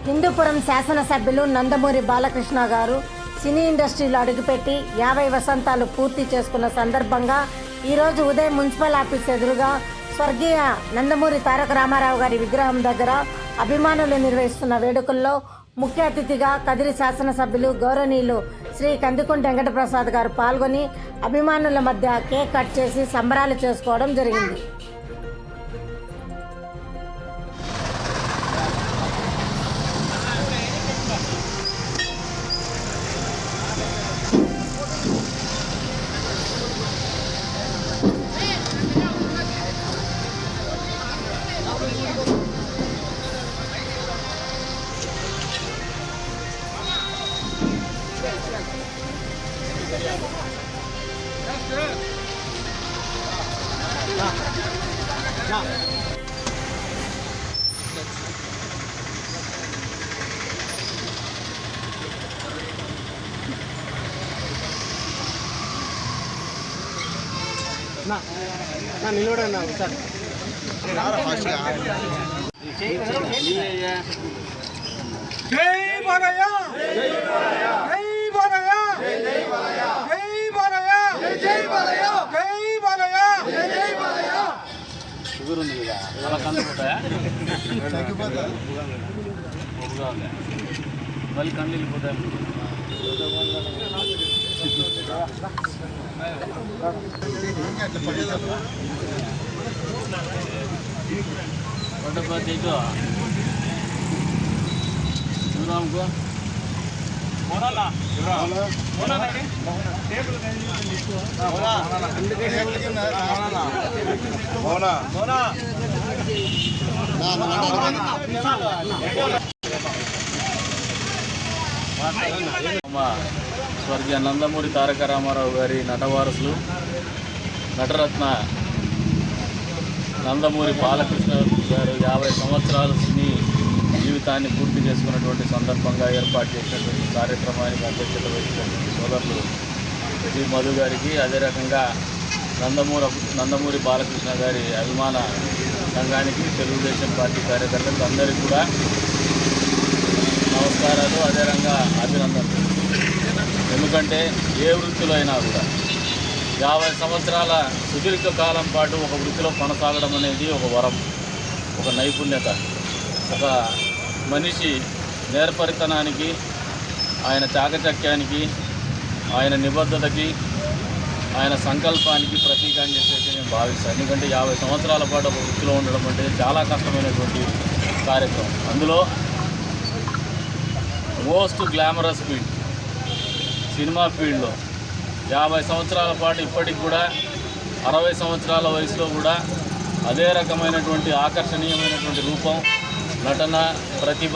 హిందూపురం శాసనసభ్యులు నందమూరి బాలకృష్ణ గారు సినీ ఇండస్ట్రీలో అడుగుపెట్టి 50 వసంతాలు పూర్తి చేసుకున్న సందర్భంగా ఈరోజు ఉదయం మున్సిపల్ ఆఫీస్ ఎదురుగా స్వర్గీయ నందమూరి తారక రామారావు గారి విగ్రహం దగ్గర అభిమానులు నిర్వహిస్తున్న వేడుకల్లో ముఖ్య అతిథిగా కదిరి శాసనసభ్యులు గౌరవనీయులు శ్రీ కందికుంట వెంకటప్రసాద్ గారు పాల్గొని అభిమానుల మధ్య కేక్ కట్ చేసి సంబరాలు చేసుకోవడం జరిగింది. నిలబడన్నా సార్ జై బాలయ్య జై బాలయ్య జై బాలయ్య జై బాలయ్య జై బాలయ్య జై బాలయ్య జై బాలయ్య షుగర్ ఉంది కదా అలా కందుకుంటాయా మళ్ళీ కళ్ళు వెళ్ళిపోతాయి. శివరామ్కు స్వర్గీయ నందమూరి తారక రామారావు గారి నటవారసులు నటరత్న నందమూరి బాలకృష్ణ గారు 50 సంవత్సరాల సినీ జీవితాన్ని పూర్తి చేసుకున్నటువంటి సందర్భంగా ఏర్పాటు చేసినటువంటి కార్యక్రమానికి అధ్యక్షత వహించినటువంటి సోదరులు శ్రీ మధు గారికి, అదే రకంగా నందమూరి బాలకృష్ణ గారి అభిమాన సంఘానికి, తెలుగుదేశం పార్టీ కార్యకర్తలకు అందరికీ కూడా నమస్కారాలు, అదే రకంగా అభినందనలు. ఎందుకంటే ఏ వృత్తిలో అయినా కూడా 50 సంవత్సరాల సుదీర్ఘ కాలం పాటు ఒక వృత్తిలో కొనసాగడం అనేది ఒక వరం, ఒక నైపుణ్యత. ఒక మనిషి నేర్పరితనానికి, ఆయన చాకచక్యానికి, ఆయన నిబద్ధతకి, ఆయన సంకల్పానికి ప్రతీక అని చెప్పేసి నేను భావిస్తాను. ఎందుకంటే 50 సంవత్సరాల పాటు ఒక వృత్తిలో ఉండడం అంటే చాలా కష్టమైనటువంటి కార్యక్రమం. అందులో మోస్ట్ గ్లామరస్ ఫీల్డ్ సినిమా ఫీల్డ్లో 50 సంవత్సరాల పాటు ఇప్పటికి కూడా 60 సంవత్సరాల వయసులో కూడా అదే రకమైనటువంటి ఆకర్షణీయమైనటువంటి రూపం, నటన, ప్రతిభ,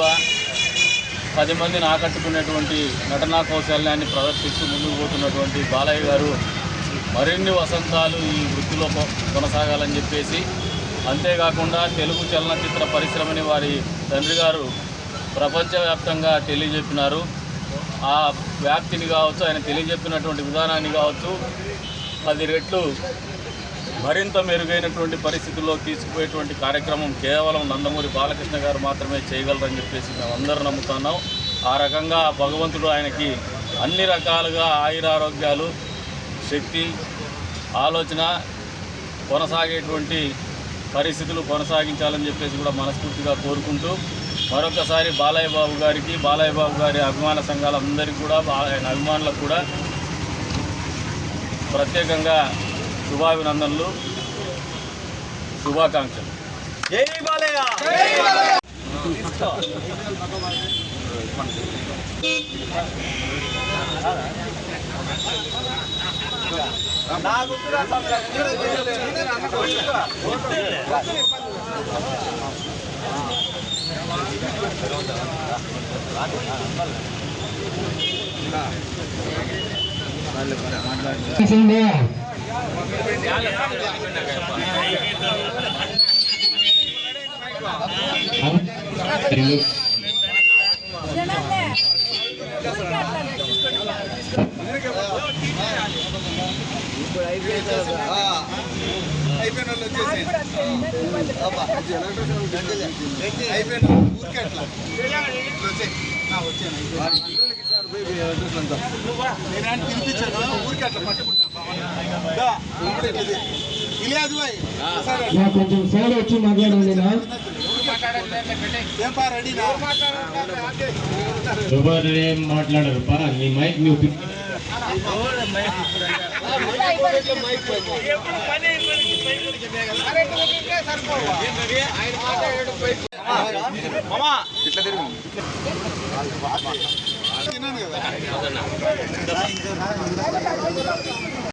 10 మందిని ఆకట్టుకునేటువంటి నటనా కౌశల్యాన్ని ప్రదర్శిస్తూ ముందుకు పోతున్నటువంటి బాలయ్య గారు మరిన్ని వసంతాలు ఈ వృత్తిలో కొనసాగాలని చెప్పేసి, అంతేకాకుండా తెలుగు చలనచిత్ర పరిశ్రమని వారి తండ్రి గారు ప్రపంచవ్యాప్తంగా తెలియజెప్పినారు. ఆ వ్యాప్తిని కావచ్చు, ఆయన తెలియజెప్పినటువంటి విధానాన్ని కావచ్చు 10 రెట్లు మరింత మెరుగైనటువంటి పరిస్థితుల్లో తీసుకుపోయేటువంటి కార్యక్రమం కేవలం నందమూరి బాలకృష్ణ గారు మాత్రమే చేయగలరని చెప్పేసి మేమందరూ నమ్ముతున్నాం. ఆ రకంగా భగవంతుడు ఆయనకి అన్ని రకాలుగా ఆయురారోగ్యాలు, శక్తి, ఆలోచన కొనసాగేటువంటి పరిస్థితులు కొనసాగించాలని చెప్పేసి కూడా మనస్ఫూర్తిగా కోరుకుంటూ, మరొకసారి బాలయ్య బాబు గారికి, బాలయ్య బాబు గారి అభిమాన సంఘాలందరికీ కూడా, ఆయన అభిమానులకు కూడా ప్రత్యేకంగా శుభాభినందనలు, శుభాకాంక్షలు. జై బాలయ్య. అయిపోయిన వాళ్ళు వచ్చేసి అయిపోయిన ఊరికే అట్లా కొంచెం సైడ్ వచ్చి మాట్లాడండి. ఎవరు ఏం మాట్లాడరు పా, నీ మైక్ నువ్వు ఇట్లా తిరుగు